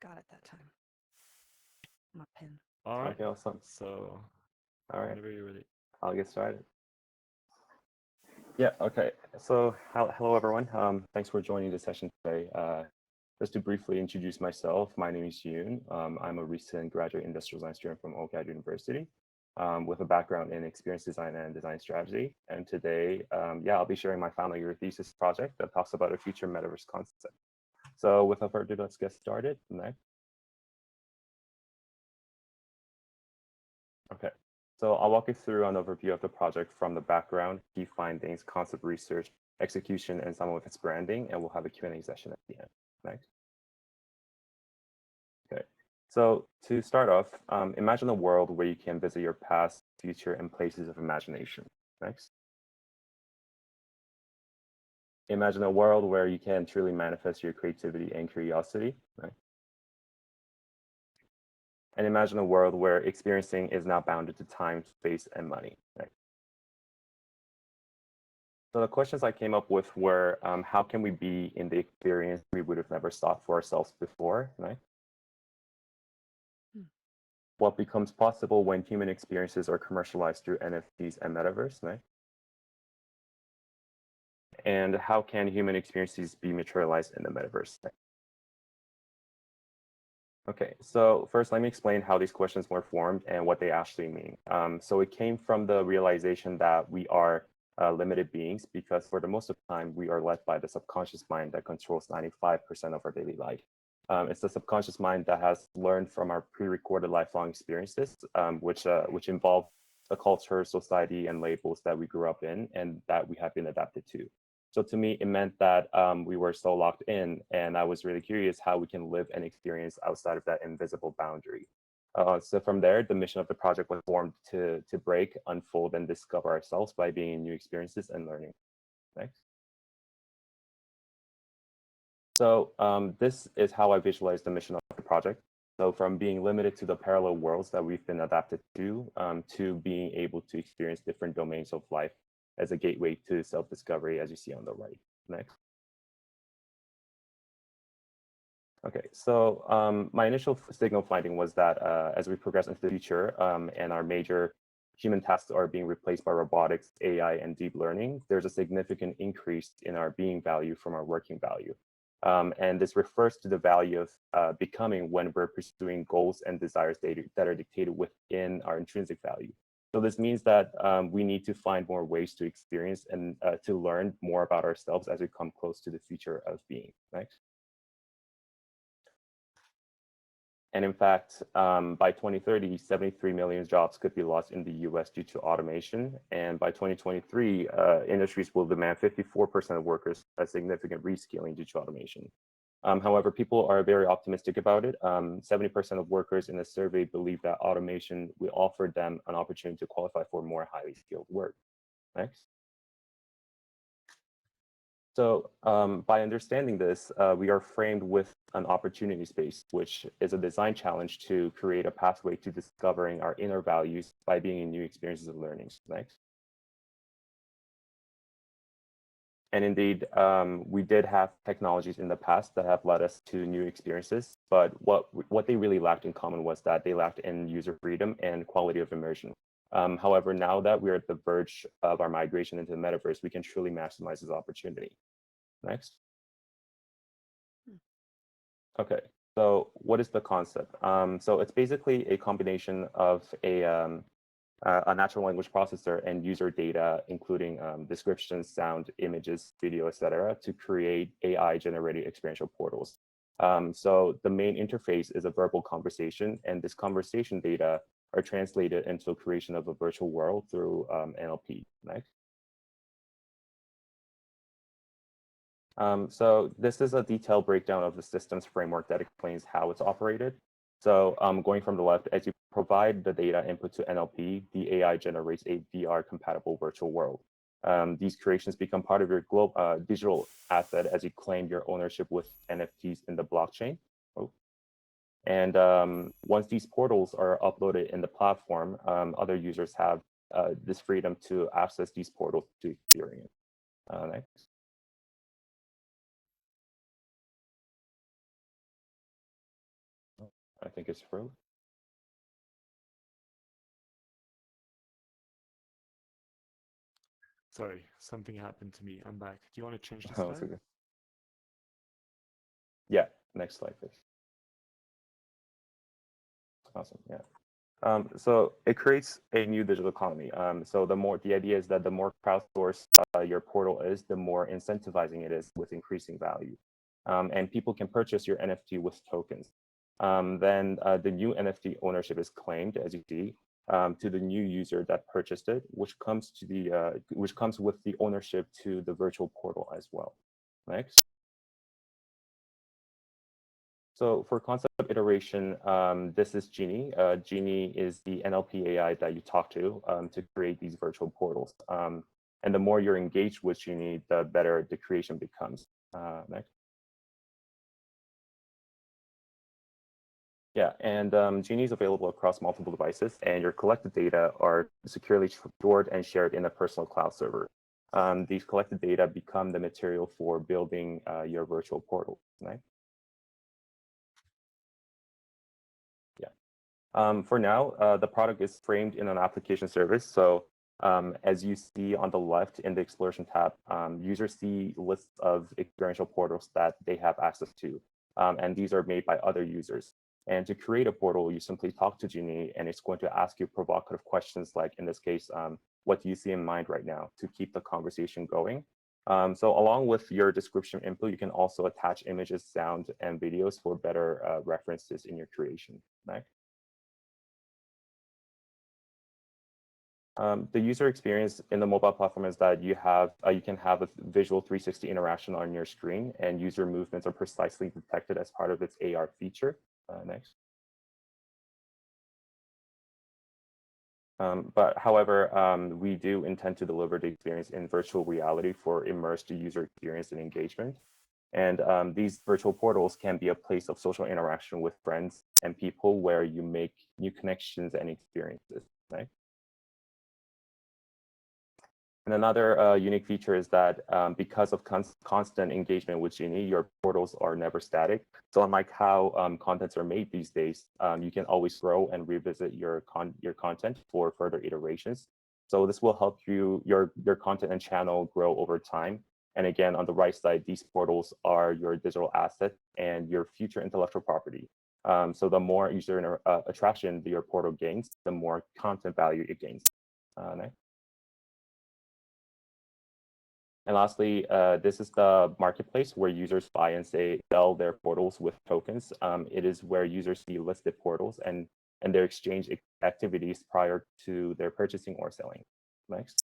got it that time. My pen. All right. Okay, awesome. So All right, whenever you're ready. I'll get started. Yeah, okay. So hello, everyone. Thanks for joining the session today. Just to briefly introduce myself, my name is Yoon. I'm a recent graduate industrial design student from OCAD University with a background in experience design and design strategy. And today, I'll be sharing my final year thesis project that talks about a future metaverse concept. So without further ado, let's get started. Next. Okay. So I'll walk you through an overview of the project from the background, key findings, concept research, execution, and some of its branding, and we'll have a Q&A session at the end. Next. Okay. So to start off, imagine a world where you can visit your past, future, and places of imagination. Next. Imagine a world where you can truly manifest your creativity and curiosity. Right? And imagine a world where experiencing is not bounded to time, space, and money. Right? So the questions I came up with were, how can we be in the experience we would have never sought for ourselves before, right? What becomes possible when human experiences are commercialized through NFTs and metaverse, right? And how can human experiences be materialized in the metaverse? Right? Okay, so first let me explain how these questions were formed and what they actually mean. So it came from the realization that we are limited beings because for the most of the time, we are led by the subconscious mind that controls 95% of our daily life. It's the subconscious mind that has learned from our pre-recorded lifelong experiences, which involve the culture, society, and labels that we grew up in and that we have been adapted to. So to me, it meant that we were so locked in, and I was really curious how we can live and experience outside of that invisible boundary. So from there, the mission of the project was formed to break, unfold, and discover ourselves by being in new experiences and learning. Next. So this is how I visualize the mission of the project. So from being limited to the parallel worlds that we've been adapted to being able to experience different domains of life as a gateway to self-discovery, as you see on the right. Next. Okay, so my initial signal finding was that as we progress into the future and our major human tasks are being replaced by robotics, AI, and deep learning, there's a significant increase in our being value from our working value. And this refers to the value of becoming when we're pursuing goals and desires that are dictated within our intrinsic value. So this means that we need to find more ways to experience and to learn more about ourselves as we come close to the future of being. Next. And in fact, by 2030, 73 million jobs could be lost in the US due to automation. And by 2023, industries will demand 54% of workers a significant reskilling due to automation. However, people are very optimistic about it. 70% of workers in a survey believe that automation will offer them an opportunity to qualify for more highly skilled work. Next. So by understanding this, we are framed with an opportunity space, which is a design challenge to create a pathway to discovering our inner values by being in new experiences and learnings. Next. And indeed, we did have technologies in the past that have led us to new experiences, but what they really lacked in common was that they lacked in user freedom and quality of immersion. However, now that we're at the verge of our migration into the metaverse, we can truly maximize this opportunity. Next. Okay, so what is the concept? So it's basically a combination of a natural language processor and user data, including descriptions, sound, images, video, etc., to create AI-generated experiential portals. So the main interface is a verbal conversation, and this conversation data are translated into creation of a virtual world through NLP. Next. So this is a detailed breakdown of the systems framework that explains how it's operated. So going from the left, as you provide the data input to NLP, the AI generates a VR-compatible virtual world. These creations become part of your digital asset as you claim your ownership with NFTs in the blockchain. Oh. And once these portals are uploaded in the platform, other users have this freedom to access these portals to experience. Next. I think it's froze. Sorry, something happened to me. I'm back. Do you want to change the Oh, it's slide? okay. Yeah, next slide, please. Awesome, yeah. So it creates a new digital economy. So the idea is that the more crowdsourced your portal is, the more incentivizing it is with increasing value. And people can purchase your NFT with tokens. Then the new NFT ownership is claimed, as you see, to the new user that purchased it, which comes with the ownership to the virtual portal as well. Next. So for concept iteration, this is Genie. Genie is the NLP AI that you talk to create these virtual portals. And the more you're engaged with Genie, the better the creation becomes. Next. Yeah, and Genie is available across multiple devices, and your collected data are securely stored and shared in a personal cloud server. These collected data become the material for building your virtual portal. Right? For now, the product is framed in an application service. So as you see on the left in the Exploration tab, users see lists of experiential portals that they have access to. And these are made by other users. And to create a portal, you simply talk to Genie, and it's going to ask you provocative questions like, in this case, what do you see in mind right now, to keep the conversation going. So along with your description input, you can also attach images, sound, and videos for better references in your creation. Right? The user experience in the mobile platform is that you can have a visual 360 interaction on your screen, and user movements are precisely detected as part of its AR feature. Next. But however, we do intend to deliver the experience in virtual reality for immersed user experience and engagement. And these virtual portals can be a place of social interaction with friends and people where you make new connections and experiences. Right? And another unique feature is that because of constant engagement with Genie, your portals are never static. So unlike how contents are made these days, you can always grow and revisit your content for further iterations. So this will help your content and channel grow over time. And again, on the right side, these portals are your digital asset and your future intellectual property. So the more user attraction your portal gains, the more content value it gains. Next. And lastly, this is the marketplace where users buy and sell their portals with tokens. It is where users see listed portals and their exchange activities prior to their purchasing or selling. Next.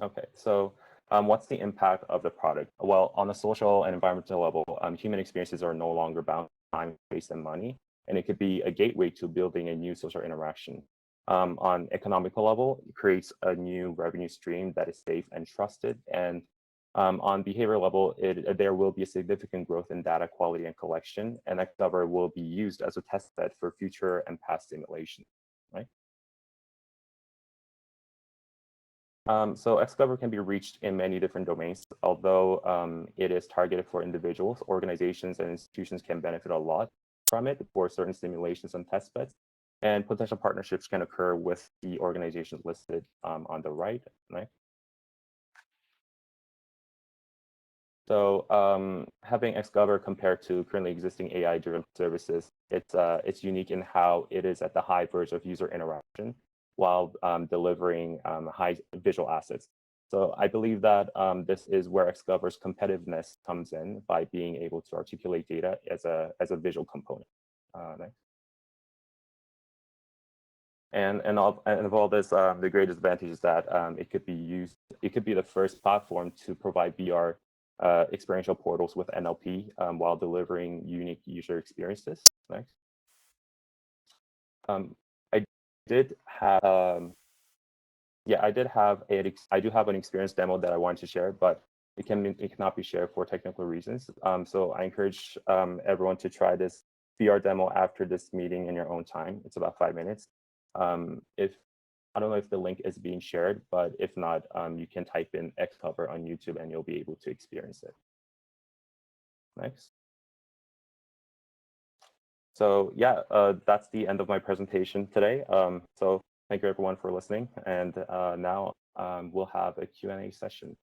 Okay, so what's the impact of the product? Well, on a social and environmental level, human experiences are no longer bound to time, space, and money, and it could be a gateway to building a new social interaction. On economical level, it creates a new revenue stream that is safe and trusted. And on behavior level, there will be a significant growth in data quality and collection, and ExCover will be used as a test bed for future and past simulation. Right? So ExCover can be reached in many different domains. Although it is targeted for individuals, organizations and institutions can benefit a lot from it for certain simulations and test beds. And potential partnerships can occur with the organizations listed on the right. So having ExCover compared to currently existing AI-driven services, it's unique in how it is at the high verge of user interaction while delivering high visual assets. So I believe that this is where ExCover's competitiveness comes in by being able to articulate data as a visual component. Next. And of all this, the greatest advantage is that it could be the first platform to provide VR experiential portals with NLP while delivering unique user experiences. Next. I did have, I do have an experience demo that I wanted to share, but it cannot be shared for technical reasons. So I encourage everyone to try this VR demo after this meeting in your own time. It's about 5 minutes. If I don't know if the link is being shared, but if not, you can type in ExCover on YouTube and you'll be able to experience it. Next. So yeah, that's the end of my presentation today. So thank you everyone for listening. And now we'll have a Q&A session.